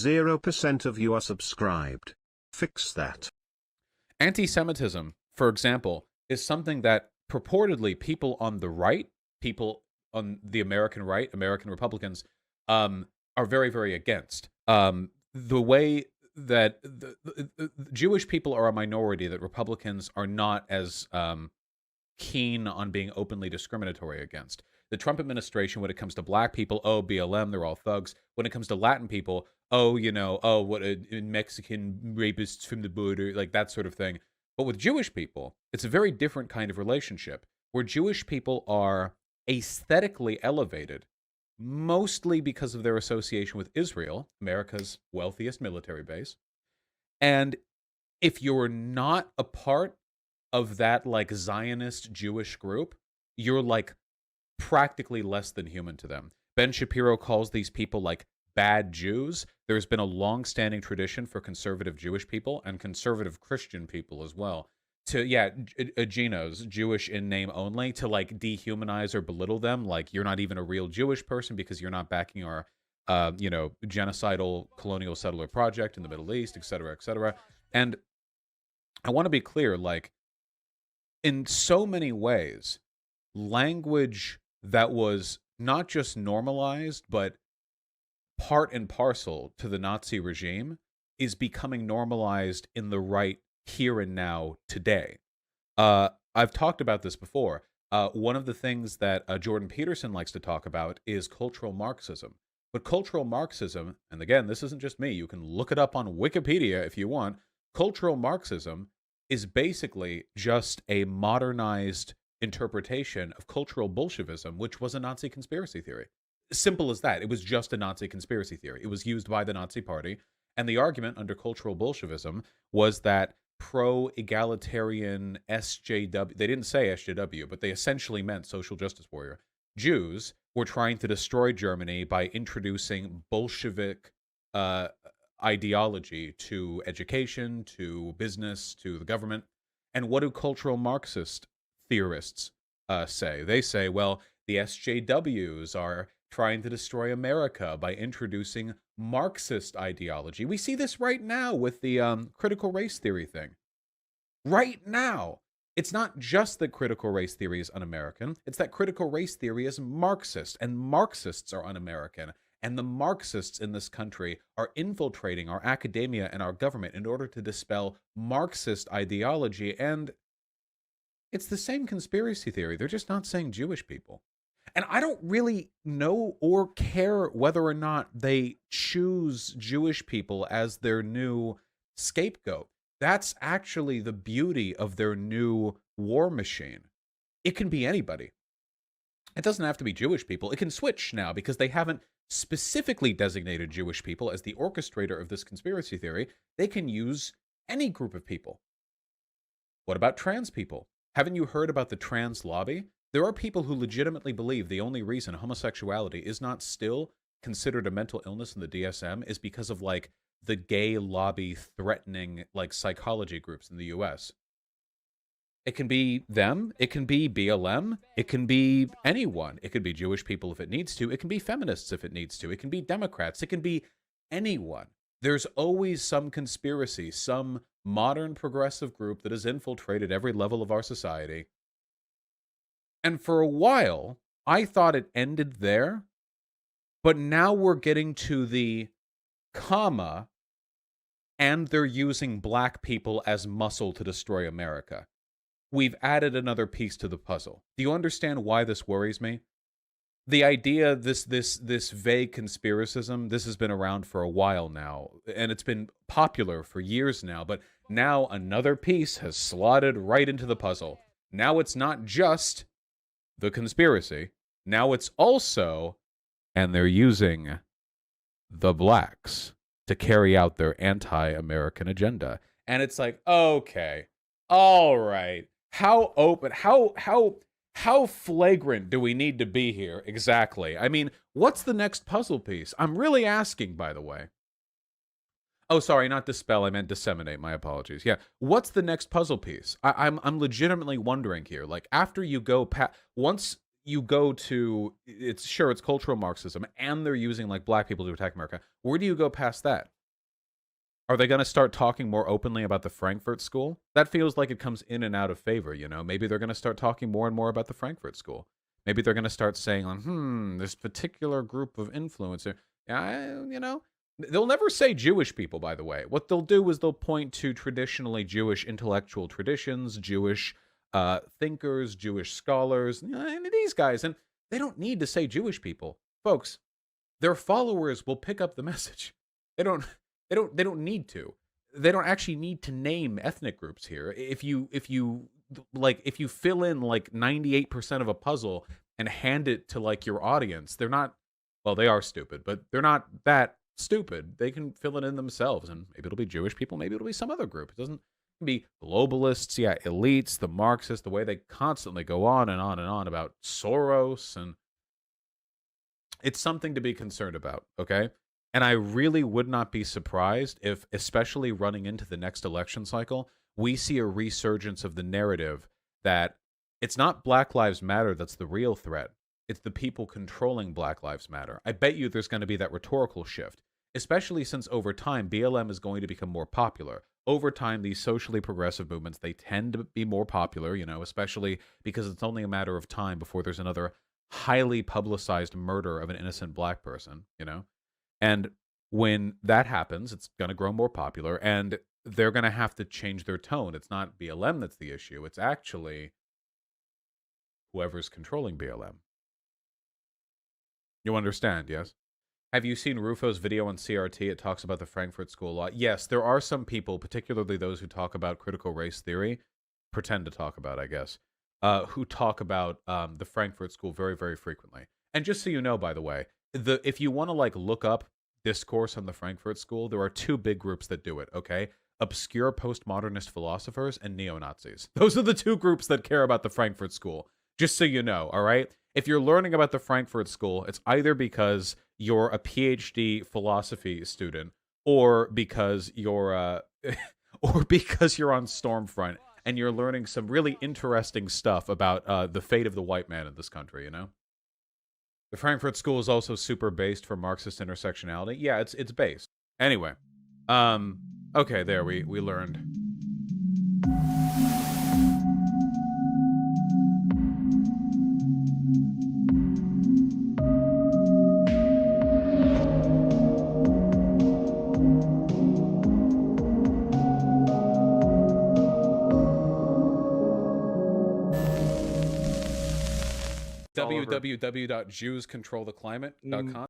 0% of you are subscribed. Fix that. Anti-Semitism, for example, is something that purportedly people on the right, people on the American right, American Republicans, are very, very against. The way that the Jewish people are a minority that Republicans are not as keen on being openly discriminatory against. The Trump administration, when it comes to black people, oh, BLM, they're all thugs. When it comes to Latin people, oh, what a Mexican rapists from the border, like that sort of thing. But with Jewish people, it's a very different kind of relationship where Jewish people are aesthetically elevated, mostly because of their association with Israel, America's wealthiest military base. And if you're not a part of that like Zionist Jewish group, you're like practically less than human to them. Ben Shapiro calls these people like bad Jews. There's been a long-standing tradition for conservative Jewish people and conservative Christian people as well to, Genos, Jewish in name only, to like dehumanize or belittle them. Like, you're not even a real Jewish person because you're not backing our, genocidal colonial settler project in the Middle East, et cetera, et cetera. And I want to be clear, like, in so many ways, language that was not just normalized, but part and parcel to the Nazi regime is becoming normalized in the right here and now today. I've talked about this before. One of the things that Jordan Peterson likes to talk about is cultural Marxism. But cultural Marxism, and again, this isn't just me, you can look it up on Wikipedia if you want, cultural Marxism is basically just a modernized interpretation of cultural Bolshevism, which was a Nazi conspiracy theory. Simple as that. It was just a Nazi conspiracy theory. It was used by the Nazi Party. And the argument under cultural Bolshevism was that pro-egalitarian SJW, they didn't say SJW, but they essentially meant social justice warrior, Jews were trying to destroy Germany by introducing Bolshevik ideology to education, to business, to the government. And what do cultural Marxist theorists say? They say, well, the SJWs are trying to destroy America by introducing Marxist ideology. We see this right now with the critical race theory thing. Right now. It's not just that critical race theory is un-American. It's that critical race theory is Marxist, and Marxists are un-American. And the Marxists in this country are infiltrating our academia and our government in order to dispel Marxist ideology. And it's the same conspiracy theory. They're just not saying Jewish people. And I don't really know or care whether or not they choose Jewish people as their new scapegoat. That's actually the beauty of their new war machine. It can be anybody. It doesn't have to be Jewish people. It can switch now because they haven't specifically designated Jewish people as the orchestrator of this conspiracy theory. They can use any group of people. What about trans people? Haven't you heard about the trans lobby? There are people who legitimately believe the only reason homosexuality is not still considered a mental illness in the DSM is because of, like, the gay lobby threatening, like, psychology groups in the US. It can be them. It can be BLM. It can be anyone. It could be Jewish people if it needs to. It can be feminists if it needs to. It can be Democrats. It can be anyone. There's always some conspiracy, some modern progressive group that has infiltrated every level of our society. And for a while, I thought it ended there. But now we're getting to the comma, and they're using black people as muscle to destroy America. We've added another piece to the puzzle. Do you understand why this worries me? The idea, this vague conspiracism, this has been around for a while now, and it's been popular for years now, but now another piece has slotted right into the puzzle. Now it's not just the conspiracy. Now it's also, and they're using the blacks to carry out their anti-American agenda. And it's like, okay, all right. How open, how flagrant do we need to be here exactly? I mean, what's the next puzzle piece? I'm really asking, by the way. Oh, sorry, not dispel, I meant disseminate. My apologies. Yeah, what's the next puzzle piece? I'm legitimately wondering here. Like, after you go once you go to, it's cultural Marxism, and they're using like black people to attack America. Where do you go past that? Are they going to start talking more openly about the Frankfurt School? That feels like it comes in and out of favor, you know? Maybe they're going to start talking more and more about the Frankfurt School. Maybe they're going to start saying, this particular group of influencer, you know? They'll never say Jewish people, by the way. What they'll do is they'll point to traditionally Jewish intellectual traditions, Jewish thinkers, Jewish scholars, these guys. And they don't need to say Jewish people. Folks, their followers will pick up the message. They don't need to. They don't actually need to name ethnic groups here. If you fill in like 98% of a puzzle and hand it to like your audience, they're not, well, they are stupid, but they're not that stupid. They can fill it in themselves, and maybe it'll be Jewish people, maybe it'll be some other group. It doesn't be globalists, elites, the Marxists, the way they constantly go on and on and on about Soros, and it's something to be concerned about, okay? And I really would not be surprised if, especially running into the next election cycle, we see a resurgence of the narrative that it's not Black Lives Matter that's the real threat. It's the people controlling Black Lives Matter. I bet you there's going to be that rhetorical shift, especially since over time, BLM is going to become more popular. Over time, these socially progressive movements, they tend to be more popular, you know, especially because it's only a matter of time before there's another highly publicized murder of an innocent black person, you know? And when that happens, it's going to grow more popular, and they're going to have to change their tone. It's not BLM that's the issue. It's actually whoever's controlling BLM. You understand, yes? Have you seen Rufo's video on CRT? It talks about the Frankfurt School a lot. Yes, there are some people, particularly those who talk about critical race theory, pretend to talk about, I guess, who talk about the Frankfurt School very, very frequently. And just so you know, by the way, if you want to like look up discourse on the Frankfurt School, there are two big groups that do it, okay? Obscure postmodernist philosophers and neo-Nazis. Those are the two groups that care about the Frankfurt School, just so you know, all right? If you're learning about the Frankfurt School, it's either because you're a PhD philosophy student, or because you're or because you're on Stormfront and you're learning some really interesting stuff about the fate of the white man in this country, you know? The Frankfurt School is also super based for Marxist intersectionality. Yeah, it's based. Anyway, okay, there we learned. www.jewscontroltheclimate.com